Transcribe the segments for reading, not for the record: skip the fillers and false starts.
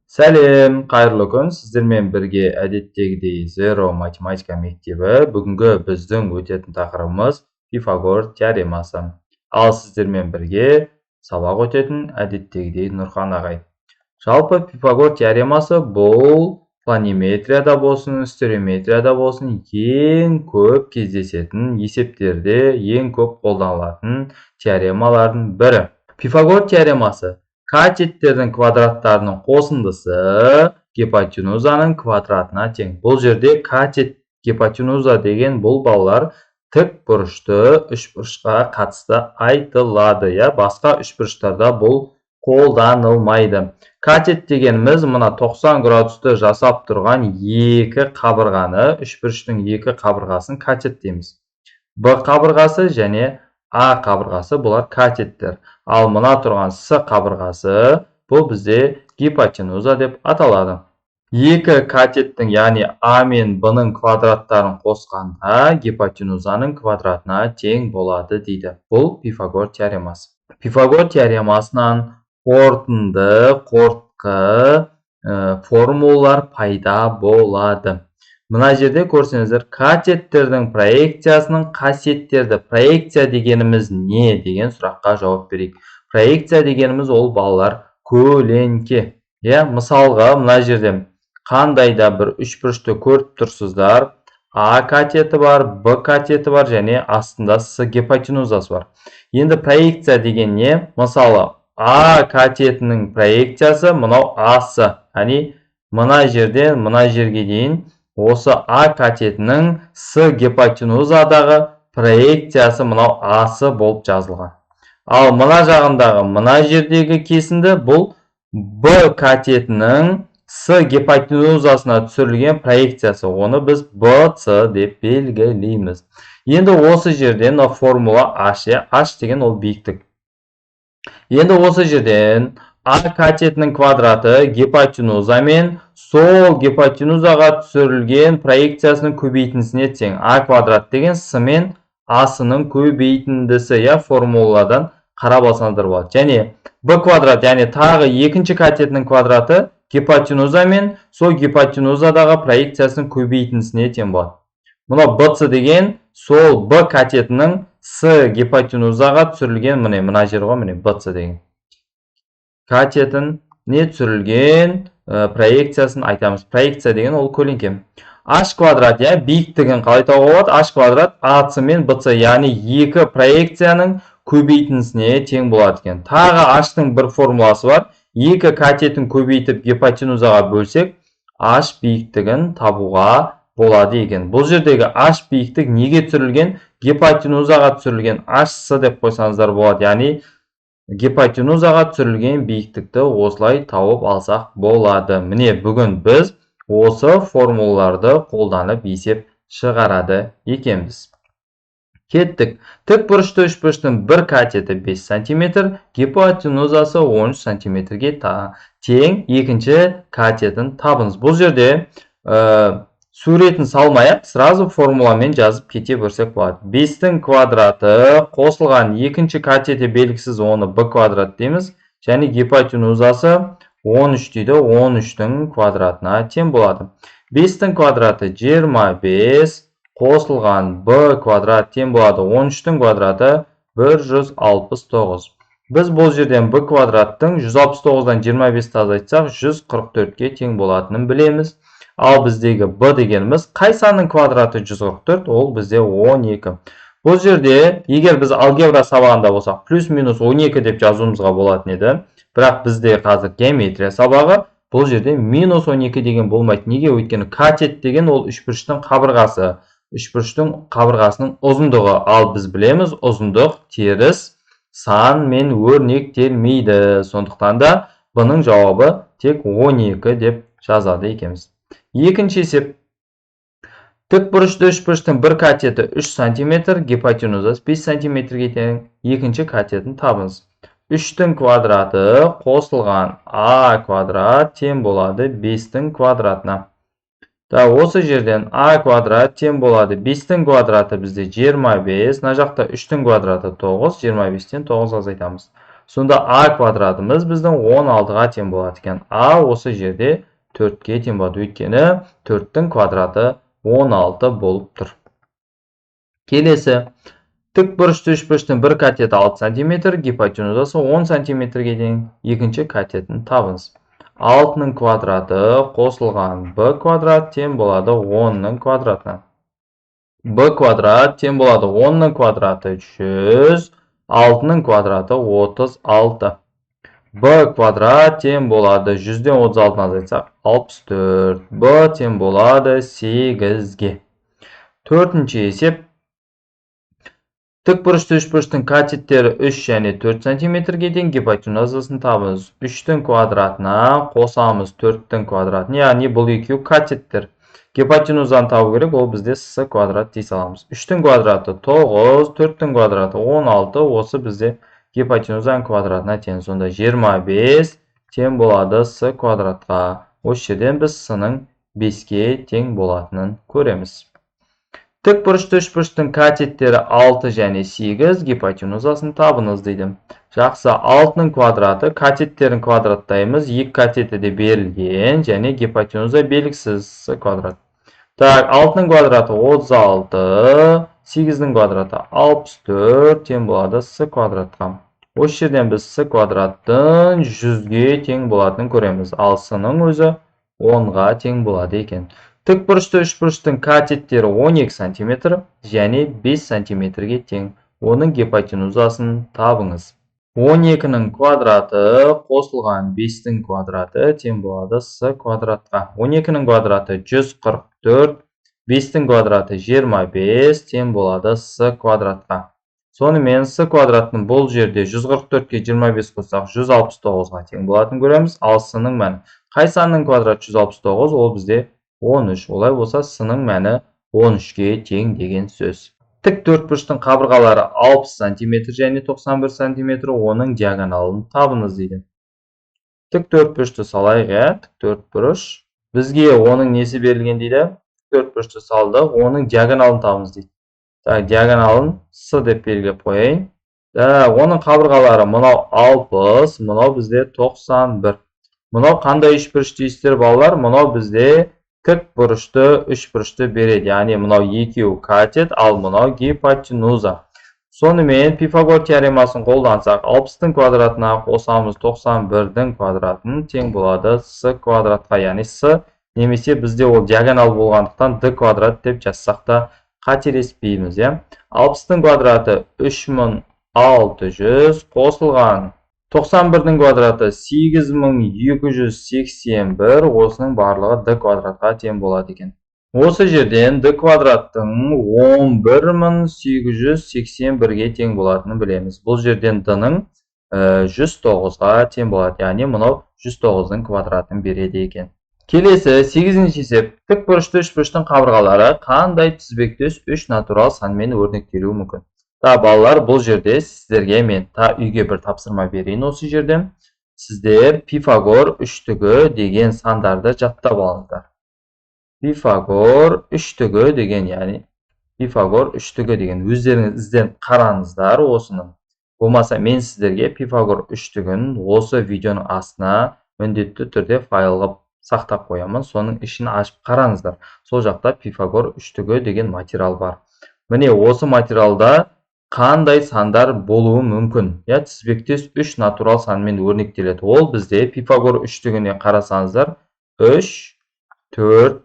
Сәлем, қайырлы күн. Сіздермен бірге әдеттегідей Zero математика мектебі. Бүгінгі біздің өтетін тақырыбымыз Пифагор теоремасы. Ал сіздермен бірге сабақ өтетін әдеттегідей Нұрхан ағай. Жалпы Пифагор теоремасы бұл планиметрияда болсын, стереометрияда болсын, ең көп кездесетін есептерде ең көп қолданылатын теоремалардың бірі. Пифагор теоремасы катеттердің квадраттарының қосындысы гипотенузаның квадратына тең. Бұл жерде катет гипотенуза деген бұл балалар тік бұрышты үшбұрышқа қатысты айтылады. Басқа үшбұрыштарда бұл қолданылмайды. Катет дегеніміз мына 90 градусты жасап тұрған екі қабырғаны, үшбұрыштың екі қабырғасын катет дейміз. Б қабырғасы және А қабырғасы бұлар катеттер. Ал мына тұрған С қабырғасы бұл бізде гипотенуза деп аталады. Екі катеттің, яғни А мен Б-ның квадраттарын қосқанда гипотенузаның квадратына тең болады дейді. Бұл Пифагор теоремасы. Пифагор теоремасынан қортынды формулалар пайда болады. Мына жерде көрсеңіздер, катеттердің проекциясының қасиеттерді. Проекция дегеніміз не деген сұраққа жауап берейік. Проекция дегеніміз ол балалар көлеңке. Мысалға, мына жерде қандай да бір үшбұрышты көріп тұрсыздар. А катеті бар, Б катеті бар және астында С гипотенузасы бар. Енді проекция деген не? Мысалы, А катетінің проекциясы мынау Асы. Яғни мына жерден мына жерге дейін осы А катетінің С гипотенузадағы проекциясы мынау Асы болып жазылған. Ал мына жағындағы мына жердегі кесінді бұл Б катетінің С гипотенузасына түсірілген проекциясы. Оны біз BC деп белгілейміз. Енді осы жерден формула H деген ол биіктік. Енді осы жерден А катетінің квадраты гипотенуза мен сол гипотенузаға түсірілген проекциясының көбейтіндісіне тең. А квадрат деген С мен Асының көбейтіндісі, формуладан қарап алсаңыздар болады. Және Б квадрат, яғни тағы екінші катетінің квадраты гипотенуза мен сол гипотенузадағы проекциясының көбейтіндісіне тең болады. Мұна BC деген сол Б катетінің С гипотенузаға түсірілген, мына жер ғой, BC деген катетін не түсірілген проекциясын айтамыз. Проекция деген ол көлеңке. H квадрат, биіктігін қалай табуға болады? H квадрат AC мен BC, яғни екі проекцияның көбейтіндісіне тең болады екен. Тағы H-тың бір формуласы бар. Екі катетін көбейтіп гипотенузаға бөлсек, H биіктігін табуға болады екен. Бұл жердегі H биіктік неге түсірілген? Гипотенузаға түсірілген HC деп қойсаңыздар болады. Яғни гипотенузаға түсірілген биіктікті осылай тауып алсақ болады. Міне бүгін біз осы формулаларды қолданып есеп шығарады екенбіз. Кеттік. Тік бұрышты үшбұрыштың бір катеті 5 см, гипотенузасы 13 см-ге тең екінші катетін табыңыз. Бұл жерде суретін салмай-ақ, сразу формуламен жазып кете берсек болады. 5-тің квадраты қосылған екінші катеті белгісіз, оны Б квадрат дейміз. Және гипотенузасы 13 дейді, 13-тің квадратына тең болады. 5-тің квадраты 25 қосылған Б квадрат тең болады. 13-тің квадраты 169. Біз бұл жерден Б квадраттың 169-дан 25-ті азайтсақ 144-ке тең болатынын білеміз. Ал біздегі Б дегеніміз қай санның квадраты 144? Ол бізде 12. Бұл жерде, егер біз алгебра сабағында болсақ, плюс-минус 12 деп жазуымызға болатын еді. Бірақ бізде қазір геометрия сабағы, бұл жерде минус 12 деген болмайды. Неге? Өйткені катет деген ол үшбұрыштың қабырғасы. Үшбұрыштың қабырғасының ұзындығы. Ал біз білеміз, ұзындық теріс сан мен өрнектелмейді. Сондықтан да бұның жауабы тек 12 деп жазады екенбіз. Екінші есеп. Тік бұрышты үшбұрыштың бір катеті 3 см, гипотенузасы 5 см-ге тең екінші катетін табыңыз. 3-тің квадраты қосылған А квадрат тең болады 5-тің квадратына. Осы жерден А квадрат тең болады 5-тің квадраты бізде 25, мына жақта 3-тің квадраты 9, 25-тен 9 азайтамыз. Сонда a квадратымыз біздің 16-ға тең болады екен. A осы жерде 4-ке тең болады. Өйткені 4-тің квадраты 16 болып тұр. Келесі, тікбұрышты үшбұрыштың бір катеті 6 см, гипотенузасы 10 см-ге тең. Екінші катетін табыңыз. 6-ның квадраты қосылған b квадрат тең болады 10-ның квадратына. b квадрат тең болады 10-ның квадраты 100, 6-ның квадраты 36. b квадрат тең болады 100-ден 36-ны азайтсақ 64. b тең болады 8-ге. Төртінші есеп. Тікбұрышты үшбұрыштың катеттері 3 және 4 см-ге тең, гипотенузасын табыңыз. 3-тің квадратына қосамыз 4-тің квадратын, яғни бұл екеуі катеттер. Гипотенузаны табу керек, ол бізде с квадрат дей саламыз. 3-тің квадраты 9, 4-тің квадраты 16, осы бізде гипотенузаның квадратына тең. Сонда 25 тең болады с квадратқа. Осы жерден біз с-ның 5-ке тең болатынын көреміз. Тікбұрышты үшбұрыштың катеттері 6 және 8, гипотенузасын табыңыз дейді. Жақсы, 6-ның квадраты, катеттерін квадраттаймыз, 2 катеті де берілген, және гипотенуза белгісіз с квадрат. Так, 6-ның квадраты 36, 8-ның квадраты 64 тең болады с квадратқа. Осы жерден біз с квадраттың 100-ге тең болатынын көреміз. Ал с-ның өзі 10-ға тең болады екен. Тікбұрышты үшбұрыштың катеттері 12 см және 5 см-ге тең. Оның гипотенузасын табыңыз. 12-ның квадраты қосылған 5-тің квадраты тең болады с квадратқа. 12-ның квадраты 144, 5-тің квадраты 25 тең болады с квадратқа. Сонымен с квадратының бұл жерде 144-ке 25 қоссақ 169-ға тең болатынын көреміз. Ал с-ның мәні. Қай санның квадраты 169, ол бізде 13. Олай болса с-ның мәні 13-ке тең деген сөз. Тік төртбұрыштың қабырғалары 60 см және 91 см, оның диагоналын табыңыз дейді. Тік төртбұрышты салайық, тік төртбұрыш. Бізге оның несі берілген дейді? Тік төртбұрышты салдық, оның диагоналын табыңыз дейді. Диагоналын с деп белгілеп қояйын. Оның қабырғалары мынау 60, мынау бізде 91. Мынау қандай үшбұрыш дейсіздер балалар? Мынау бізде тік бұрышты үшбұрышты береді. Яғни мынау екеуі катет, ал мынау гипотенуза. Сонымен Пифагор теоремасын қолдансақ, 60-тың квадратына қосамыз 91-дің квадратын тең болады с квадратқа. Яғни с немесе бізде ол диагонал болғандықтан д квадрат деп жазсақ та қателеспейміз. 60-тың квадраты 3600 қосылған 91-дің квадраты 8281, осының барлығы d квадратқа тең болады екен. Осы жерден d квадраттың 11881-ге тең болатынын білеміз. Бұл жерден d-ның 109-ға тең болады. Яғни мұнау 109-ның квадратын береді екен. Келесі 8-ші есеп. Тікбұрышты үшбұрыштың қабырғалары қандай тізбектес 3 натурал санмен өрнектелуі мүмкін? Балалар, бұл жерде сіздерге мен үйге бір тапсырма берейін. Осы жерде сіздер Пифагор үштігі деген сандарды жаттап алыңыздар. Пифагор үштігі деген, яғни Пифагор үштігі деген өздеріңіз ізден қараңыздар осының. Болмаса мен сіздерге Пифагор үштігін осы видеоның астына міндетті түрде файлға сақтап қоямын. Соның ішін ашып қараңыздар. Сол жақта Пифагор үштігі деген материал бар. Міне осы материалда қандай сандар болуы мүмкін? Тізбектес 3 натурал санмен өрнектеледі. Ол бізде Пифагор үштігіне қарасаңыздар 3, 4,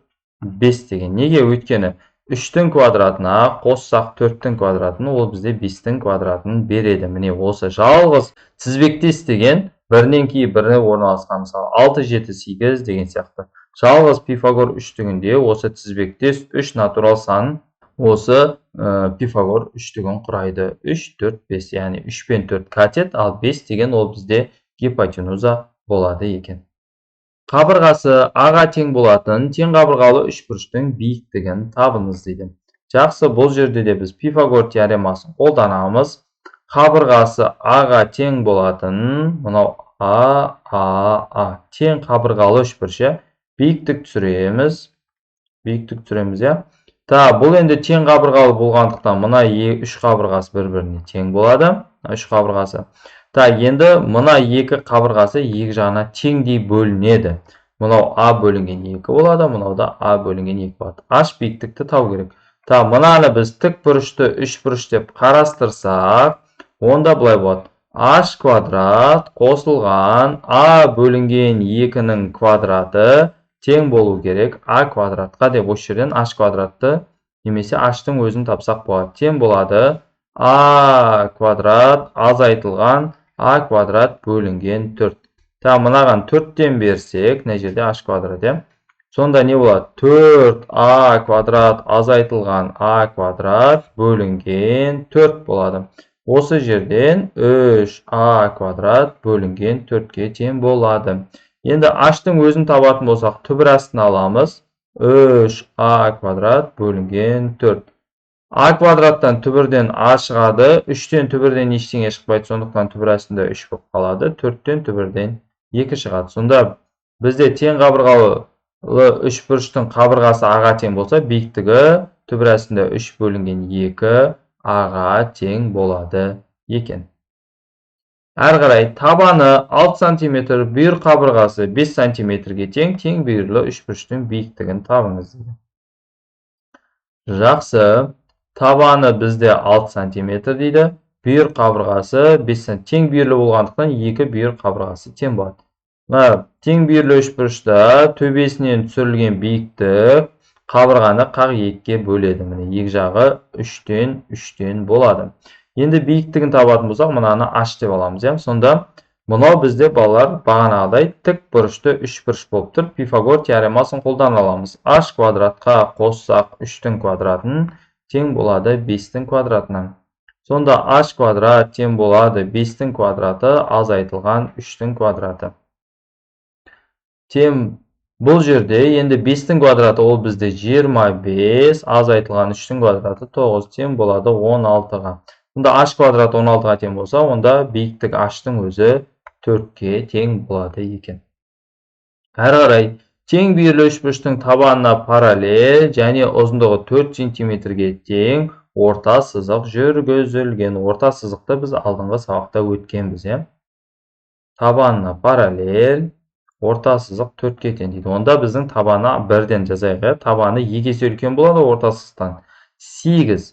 5 деген. Неге? Өйткені 3-тің квадратына қоссақ 4-тің квадратын, ол бізде 5-тің квадратын береді. Міне осы жалғыз тізбектес деген бірінен кейін біріне орналасқан, мысалы 6, 7, 8 деген сияқты. Жалғыз Пифагор үштігінде осы тізбектес 3 натурал сан осы Пифагор үштігін құрайды. 3, 4, 5, яғни 3 пен 4 катет, ал 5 деген ол бізде гипотенуза болады екен. Қабырғасы аға тең болатын тең қабырғалы үшбұрыштың биіктігін табыңыз дейді. Жақсы, бұл жерде де біз Пифагор теоремасын қолданамыз. Қабырғасы аға тең болатын, мынау а тең қабырғалы үшбұрыш, биіктік түсіреміз. Бұл енді тең қабырғалы болғандықтан мына 3 қабырғасы бір-біріне тең болады. 3 қабырғасы. енді мына екі қабырғасы екі жағына теңдей бөлінеді. Мынау А бөлінген 2 болады, мынау да А бөлінген 2 болады. H биіктікті табу керек. Мынаны біз тік бұрышты 3 бұрыш деп қарастырсақ, онда былай болады. H квадрат қосылған А бөлінген 2-ның квадраты тең болу керек А квадратқа деп осы жерден H квадратты немесе H-тың өзін тапсақ болады. Тең болады А квадрат азайтылған А квадрат бөлінген 4. Мынаған 4-тен берсек, мына жерде H квадрат, сонда не болады? 4А квадрат азайтылған А квадрат бөлінген 4 болады. Осы жерден 3А квадрат бөлінген 4-ке тең болады. Енді H-тың өзін табатын болсақ, түбір астына аламыз. 3А квадрат бөлінген 4. А квадраттан түбірден А шығады, 3-тен түбірден ештеңе шықпайды, сондықтан түбір астында 3 болып қалады, 4-тен түбірден 2 шығады. Сонда бізде тең қабырғалы 3 бұрыштың қабырғасы А-ға тең болса, биіктігі түбір астында 3 бөлінген 2 А-ға тең болады екен. Әрі қарай табаны 6 см, бүйір қабырғасы 5 см-ге тең бүйірлі 3 бұрыштың биіктігін табыңыз. Жақсы. Табаны бізде 6 см дейді. Бүйір қабырғасы 5 см. Тең бүйірлі болғандықтан 2 бүйір қабырғасы тең болады. Тең бүйірлі үшбұрышта төбесінен түсірілген биіктік қабырғаны қақ екіге бөледі. Міне екі жағы 3-тен болады. Енді биіктігін табатын болсақ, мынаны H деп аламыз. Сонда мынау бізде балалар бағанағыдай тік бұрышты 3 бұрыш болып тұр. Пифагор теоремасын қолдана аламыз. H квадратқа қоссақ 3-тің квадратын тең болады 5-тің квадратынан. Сонда H квадрат тең болады 5-тің квадраты азайтылған 3-тің квадраты. Бұл жерде енді 5-тің квадраты ол бізде 25, азайтылған 3-тің квадраты 9 тең болады 16-ға. Сонда H квадрат 16-ға тең болса, онда биіктік H-тың өзі 4-ке тең болады екен. Әрі қарай тең бүйірлі үшбұрыштың табанына параллель және ұзындығы 4 см-ге тең орта сызық жүргізілген. Орта сызықты біз алдыңғы сабақта өткенбіз. Табанына параллель, орта сызық 4-ке тең дейді. Онда біздің табаны 1-ден жазайық. Табаны 2 есе үлкен болады орта сызықтан. 8.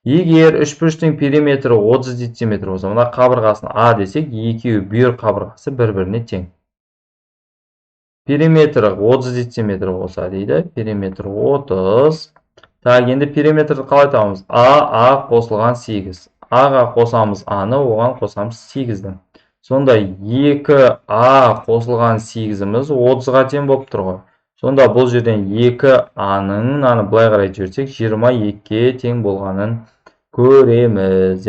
Егер үшбұрыштың периметрі 30 см болса, мына қабырғасын А десек, екеуі бүйір қабырғасы бір-біріне тең. Периметрі 30 см болса дейді, периметр 30. Енді периметрді қалай табамыз? А қосылған 8. А-ға қосамыз А-ны, оған қосамыз 8-ді. Сонда 2А қосылған 8-іміз 30-ға тең болып тұр ғой. Сонда бұл жерден 2А-ның былай қарай жіберсек 22-ге тең болғанын көреміз.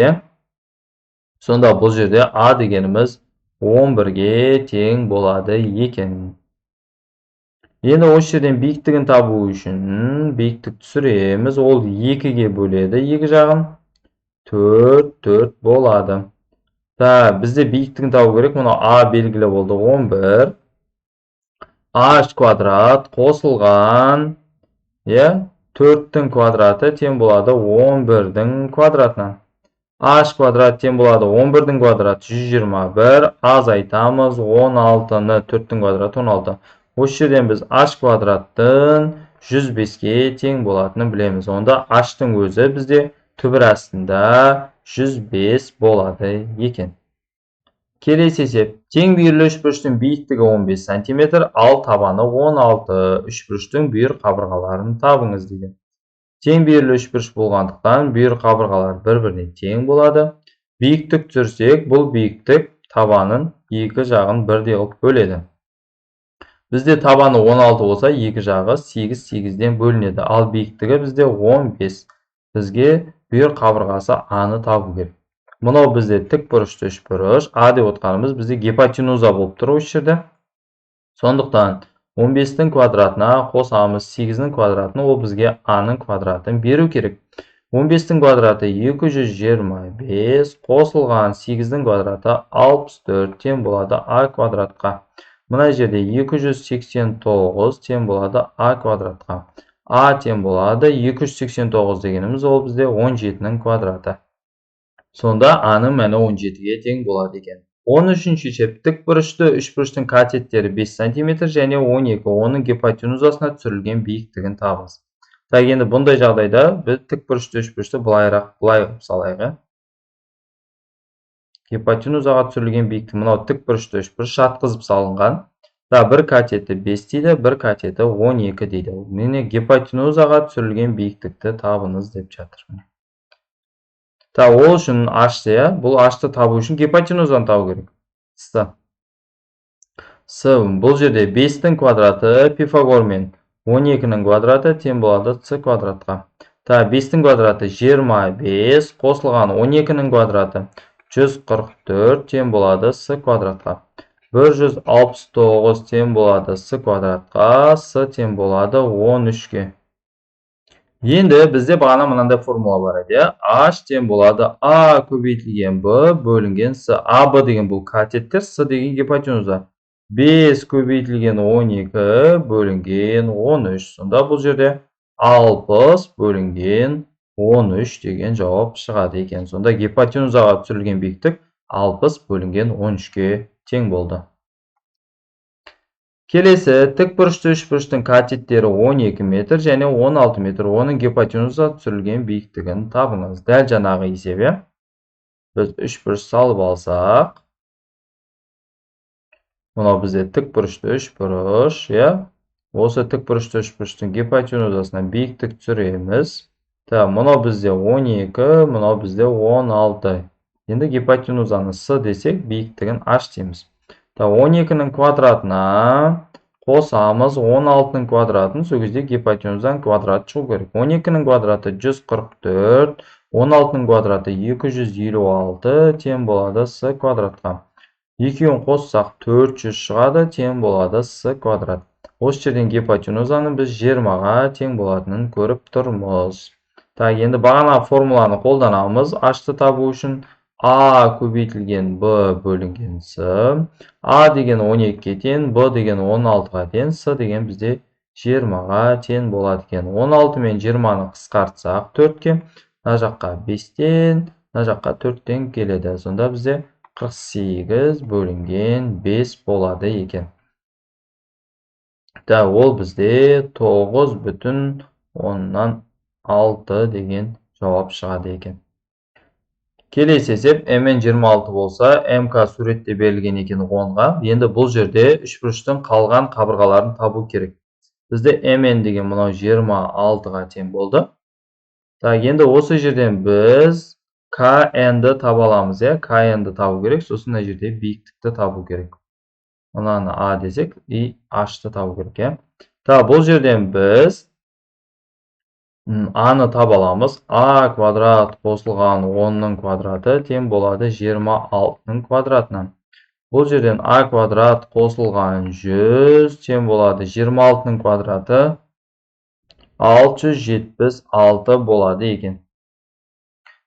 Сонда бұл жерде А дегеніміз 11-ге тең болады екен. Енді осы жерден биіктігін табу үшін биіктік түсіреміз. Ол 2-ге бөледі. 2 жағын 4 болады. Бізде биіктігін табу керек. Мұны А белгілі болды 11. H квадрат қосылған 4-тің квадраты тең болады 11-дің квадратынан. H квадрат тең болады 11-дің квадраты 121. Азайтамыз 16-ны 4-тің квадраты 16. Осы жерден біз H квадраттың 105-ке тең болатынын білеміз. Онда H-тың өзі бізде түбір астында 105 болады екен. Келесі есеп. Тең бүйірлі үшбұрыштың биіктігі 15 см, ал табаны 16. Үшбұрыштың бүйір қабырғаларын табыңыз дейді. Тең бүйірлі үшбұрыш болғандықтан бүйір қабырғалар бір-біріне тең болады. Биіктік түсірсек, бұл биіктік табанын екі жағын бірдей қылып бөледі. Бізде табаны 16 болса, екі жағы 8-8-ден бөлінеді. Ал биіктігі бізде 15. Бізге бүйір қабырғасы А-ны табу керек. Мұнау бізде тік бұрышты үшбұрыш. А деп отқанымыз бізде гипотенуза болып тұр осы жерде. Сондықтан 15-тің квадратына қосамыз 8-нің квадратына, ол бізге А-ның квадратын беру керек. 15-тің квадраты 225, қосылған 8-нің квадраты 64 тең болады А квадратқа. Мына жерде 289 тең болады А квадратқа. А тең болады 289 дегеніміз ол бізде 17-нің квадраты. Сонда А-ның мәні 17-ге тең болады екен. 13-ші есеп тікбұрышты үшбұрыштың катеттері 5 см және 12, оның гипотенузасына түсірілген биіктігін табыңыз. Так, енді бұндай жағдайда біз тікбұрышты үшбұрышты былай қылып салайық. Гипотенузаға түсірілген биіктік мынау тікбұрышты үшбұрыш жатқызып салынған. Бір катеті 5 дейді, бір катеті 12 дейді. Міне гипотенузаға түсірілген биіктікті табыңыз деп жатыр. Ол үшін ашты, бұл ашты табу үшін гипотенузаны табу керек. С бұл жерде 5-тің квадраты Пифагормен 12-нің квадраты тең болады С квадратқа. 5-тің квадраты 25 қосылған 12-нің квадраты 144 тең болады С квадратқа. 169 тең болады С квадратқа, С тең болады 13-ке. Енді бізде бағана мынандай формула бар еді. H тең болады A көбейтілген B бөлінген С. AB деген бұл катеттер, С деген гипотенуза. 5 көбейтілген 12 бөлінген 13. Сонда бұл жерде 60 бөлінген 13 деген жауап шығады екен. Сонда гипотенузаға түсірілген биіктік 60 бөлінген 13-ке тең болды. Келесі тікбұрышты үшбұрыштың катеттері 12 метр және 16 метр. Оның гипотенузаға түсірілген биіктігін табыңыз. Дәл жаңағы есебі. Біз үшбұрыш салып алсақ, мынау бізде тікбұрышты үшбұрыш, осы тікбұрышты үшбұрыштың гипотенузасына биіктік түсіреміз. Мынау бізде 12, мынау бізде 16. Енді гипотенузаны С десек, биіктігін H дейміз. 12-нің квадратына қосамыз 16-нің квадратын, сол кезде гипотенузаның квадраты шығу керек. 12-нің квадраты 144, 16-нің квадраты 256 тең болады С квадратқа. Екеуін қоссақ 400 шығады, тең болады С квадрат. Осы жерден гипотенузаны біз 20-ға тең болатынын көріп тұрмыз. Енді бағана формуланы қолданамыз. H-ты табу үшін A көбейтілген B бөлінген С. A деген 12-ке тең, B деген 16-ға тең, С деген бізде 20-ға тең болады екен. 16 мен 20-ны қысқартсақ 4-ке, мына жаққа 5-тен, мына жаққа 4-тен келеді. Сонда бізде 48 бөлінген 5 болады екен. Ол бізде 9,6 деген жауап шығады екен. Келесі есеп Mn 26 болса, МК суретте берілген екен 10-ға. Енді бұл жерде үшбұрыштың қалған қабырғаларын табу керек. Бізде Mn деген мынау 26-ға тең болды. Енді осы жерден біз Kn-ді таба аламыз, Kn-ді табу керек, сосын мына жерде биіктікті табу керек. Мынаны A десек, и H-ты табу керек, бұл жерден біз A-ны таба аламыз. A квадрат қосылған 10-ның квадраты тең болады 26-ның квадратына. Бұл жерден A квадрат қосылған 100 тең болады 26-ның квадраты 676 болады екен.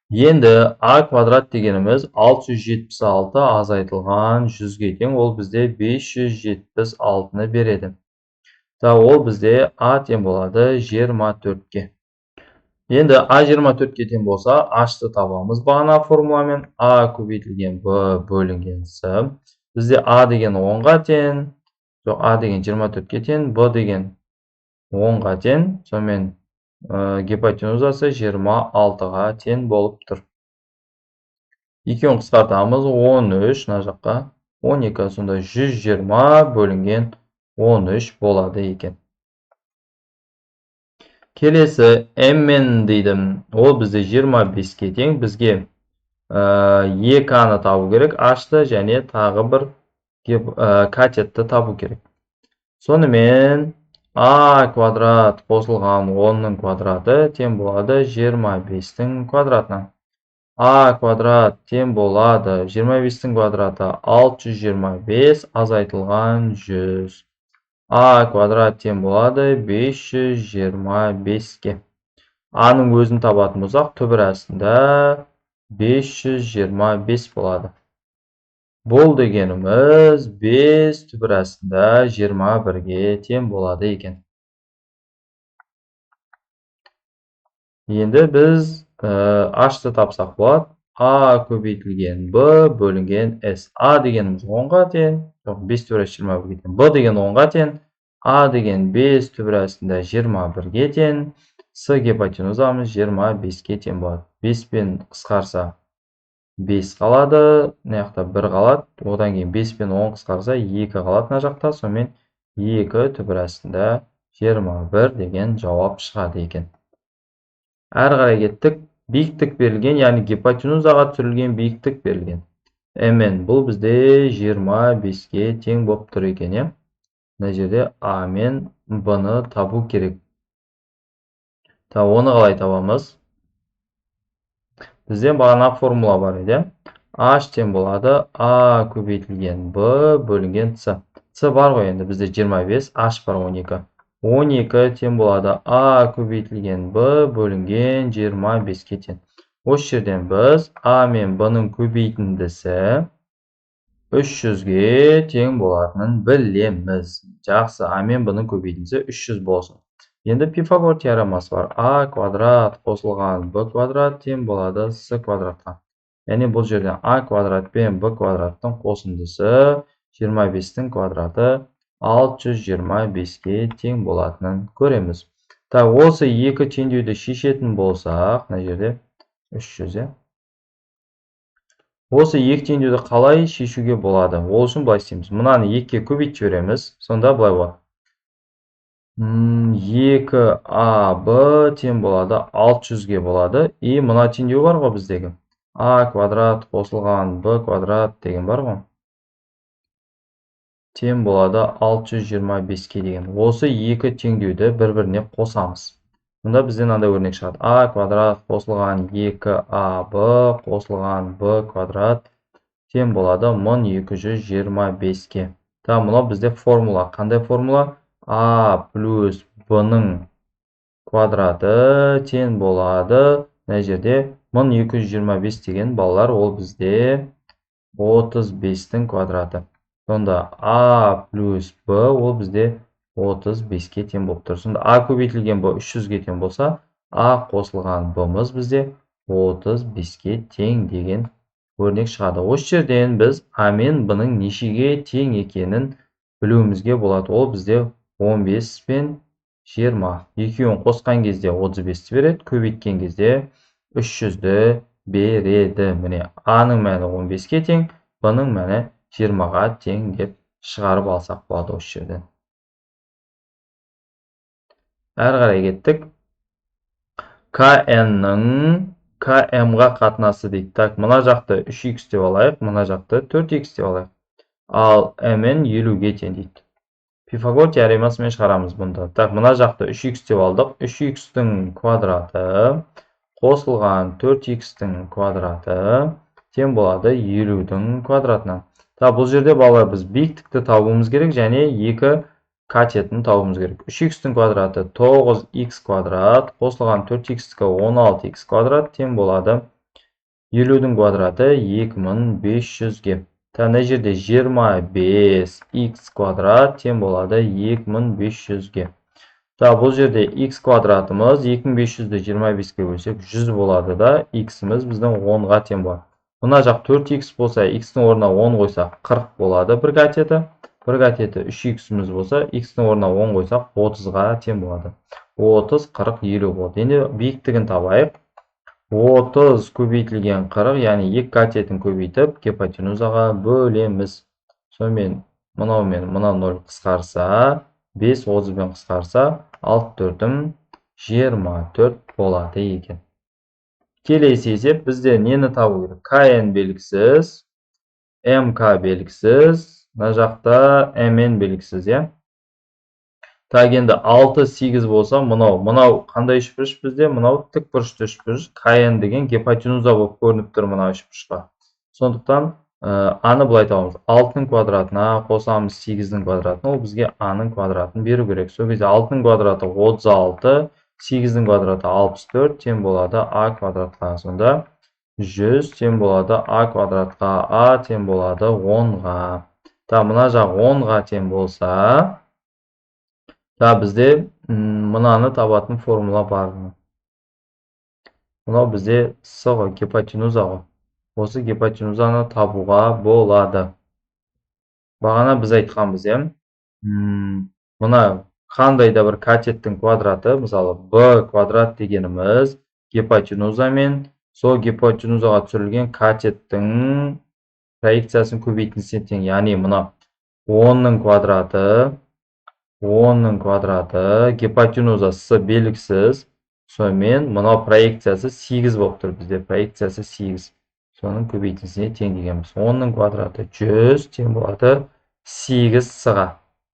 Енді A квадрат дегеніміз 676 азайтылған 100-ге тең, ол бізде 576-ны береді. Ол бізде A тең болады 24-ке. Енді A 24-ке тең болса, H-ты табамыз бағана формуламен. A көбейтілген B бөлінген С. Бізде A деген 10-ға тең, A деген 24-ке тең, B деген 10-ға тең, сонымен гипотенузасы 26-ға тең болып тұр. Екеуін қысқартамыз, 13, мына жаққа 12, сонда 120 бөлінген 13 болады екен. Келесі Mn дейді, ол бізде 25-ке тең, бізге 2-ны табу керек, H-ты және тағы бір катетті табу керек. Сонымен A квадрат қосылған 10-ның квадраты тең болады 25-тің квадратына. A квадрат тең болады 25-тің квадраты 625 азайтылған 100. A квадрат тең болады 525-ке. A-ның өзін табатын болсақ, түбірасында 525 болады. Бұл дегеніміз 5 түбірасында 21-ге тең болады екен. Енді біз H-ты тапсақ болады. a көбейтілген b бөлінген s. A дегеніміз 10-ға тең, жоқ 5 төбелес 21-ге тең. B деген 10-ға тең, a деген 5 төбелесінде 21-ге тең, s гипотенузамыз 25-ге тең болады. 5 пен қысқарса 5 қалады, мына жақта 1 қалады. Одан кейін 5 пен 10 қысқарса 2 қалады мына жақта. Сонымен 2 төбелесінде 21 деген жауап шығады екен. Әрі қарай кеттік. Биіктік берілген, яғни гипотенузаға түсірілген биіктік берілген. Мн бұл бізде 25-ге тең болып тұр екен, е. Мына жерде А мен Б-ны табу керек. Оны қалай табамыз? Бізде бағана формула бар еді. H тең болады А көбейтілген Б бөлінген С. С бар ғой енді бізде 25, H бар 12. 12 тең болады А көбейтілген Б бөлінген 25-ге тең. Осы жерден біз А мен Б-ның көбейтіндісі 300-ге тең болатынын білеміз. Жақсы, А мен Б-ның көбейтіндісі 300 болсын. Енді Пифагор теоремасы бар. А квадрат қосылған Б квадрат тең болады С квадратқа. Яғни бұл жерден А квадрат пен Б квадраттың қосындысы 25-тің квадраты 625-ге тең болатынын көреміз. Осы екі теңдеуді шешетін болсақ, мына жерде 300. Осы екі теңдеуді қалай шешуге болады? Ол үшін былай істейміз. Мынаны 2-ге көбейтіп жібереміз. Сонда былай болады. 2AB тең болады 600-ге болады. И мына теңдеу бар ғой біздегі. А квадрат қосылған Б квадрат деген бар ғой. Тең болады 625-ге деген. Осы екі теңдеуді бір-біріне қосамыз. Мұнда бізден мынандай өрнек шығады. А квадрат қосылған 2AB қосылған Б квадрат тең болады 1225-ге. Мынау бізде формула. Қандай формула? А плюс Б-ның квадраты тең болады. Мына жерде 1225 деген балалар, ол бізде 35-тің квадраты. Сонда А плюс Б ол бізде 35-ге тең болып тұр. Сонда А көбейтілген Б 300-ге тең болса, А қосылған Б-мыз бізде 35-ге тең деген өрнек шығады. Осы жерден біз А мен Б-ның нешеге тең екенін білуімізге болады. Ол бізде 15 пен 20. Екеуін қосқан кезде 35-ті береді, көбейткен кезде 300-ді береді. Міне А-ның мәні 15-ге тең, Б-ның мәні 20-ға тең деп шығарып алсақ болады осы жерден. Әрі қарай кеттік. КН-ның КМ-ға қатынасы дейді. Мына жақты 3х деп алайық, мына жақты 4х деп алайық. Ал Мн 50-ге тең дейді. Пифагор теоремасымен шығарамыз бұнда. Мына жақты 3х деп алдық. 3х-тің квадраты қосылған 4х-тің квадраты тең болады 50-дің квадратына. Бұл жерде балалар біз биіктікті табуымыз керек, және екі катетін табуымыз керек. 3х-тің квадраты 9х квадрат қосылған 4х-қа 16х квадрат тең болады 50-дің квадраты 2500-ге. Мына жерде 25х квадрат тең болады 2500-ге. Бұл жерде х квадратымыз 2500-ді 25-ге бөлсек 100 болады да, х-іміз біздің 10-ға тең болады. Мына жақ 4х болса, х-ның орнына 10 қойсақ 40 болады бір катеті. Бір катеті 3х-іміз болса, х-ның орнына 10 қойсақ 30-ға тең болады. 30, 40, 50 болады. Енді биіктігін табайық. 30 көбейтілген 40, яғни екі катетін көбейтіп, гипотенузаға бөлеміз. Сонымен мынау мен мына 0 қысқарса, 5 30-бен қысқарса, 64-ім 24 болады екен. Келесі есеп бізде нені табу керек? КН белгісіз, МК белгісіз, мына жақта МН белгісіз, е. Енді 6-8 болса, мынау қандай үшбұрыш бізде? Мынау тік бұрышты үшбұрыш. КН деген гипотенуза болып көрініп тұр мына үшбұрышқа. Сондықтан А-ны былай табамыз. 6-ның квадратына қосамыз 8-дің квадратына, ол бізге А-ның квадратын беру керек. Сол кезде 6-ның квадраты 36, 8-дің квадраты 64 тең болады А квадратқа. Сонда 100 тең болады А квадратқа. А тең болады 10-ға. Мына жақ 10-ға тең болса, бізде мынаны табатын формула бар. Мынау бізде С ғой, гипотенуза ғой. осы гипотенузаны табуға болады. Бағана біз айтқанбыз, мына қандай да бір катеттің квадраты, мысалы b квадрат дегеніміз гипотенуза мен сол гипотенузаға түсірілген катеттің проекциясын көбейтіндісіне тең. Яғни мына 10-ның квадраты гипотенузасы белгісіз, сонымен мынау проекциясы 8 болып тұр бізде. Проекциясы 8. Соның көбейтіндісіне тең дегенбіз. 10-ның квадраты 100 тең болады 8 с-ға.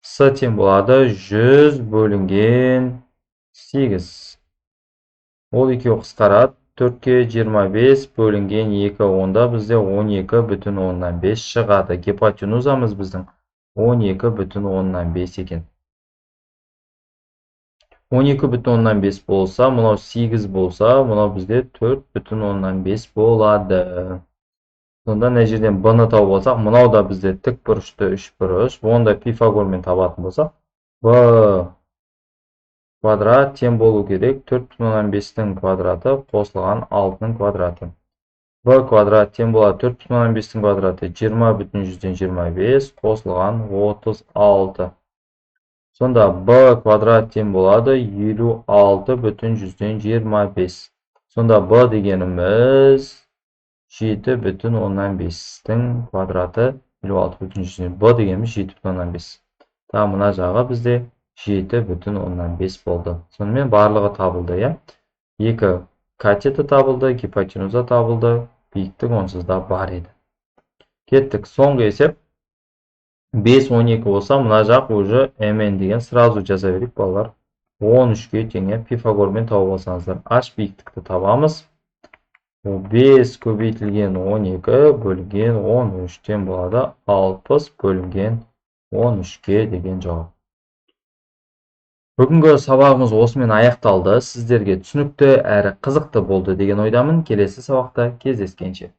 С тең болады 100 бөлінген 8. Ол екеуі қысқарады. 4-ке 25 бөлінген 2. Онда бізде 12,5 шығады. Гипотенузамыз біздің 12,5 екен. 12,5 болса, мынау 8 болса, мынау бізде 4,5 болады. Сонда мына жерден b-ны тауып алсақ, мынау да бізде тік бұрышты 3 бұрыш. Онда пифагормен табатын болсақ, b квадрат тең болу керек 4,5-ның квадраты қосылған 6-ның квадраты. b квадрат тең болады 4,5-ның квадраты 20,25 қосылған 36. Сонда b квадрат тең болады 56,25. Сонда b дегеніміз 7,5-тің квадраты 56,25. b дегеніміз 7,5. Та мына жағы бізде 7,5 болды. Сонымен барлығы табылды, я? 2 катеті табылды, гипотенуза табылды, биіктік онсыз да бар еді. Кеттік, соңғы есеп. 5-12 болса, мына жақ уже mn деген сразу жаза берейік, балалар. 13-ке тең, пифагормен тауып алсаңыздар. H биіктікті табамыз. 5 көбейтілген 12 бөлінген 13-тен болады 60 бөлінген 13-ке деген жауап. Бүгінгі сабағымыз осымен аяқталды. Сіздерге түсінікті әрі қызықты болды деген ойдамын. Келесі сабақта кездескенше.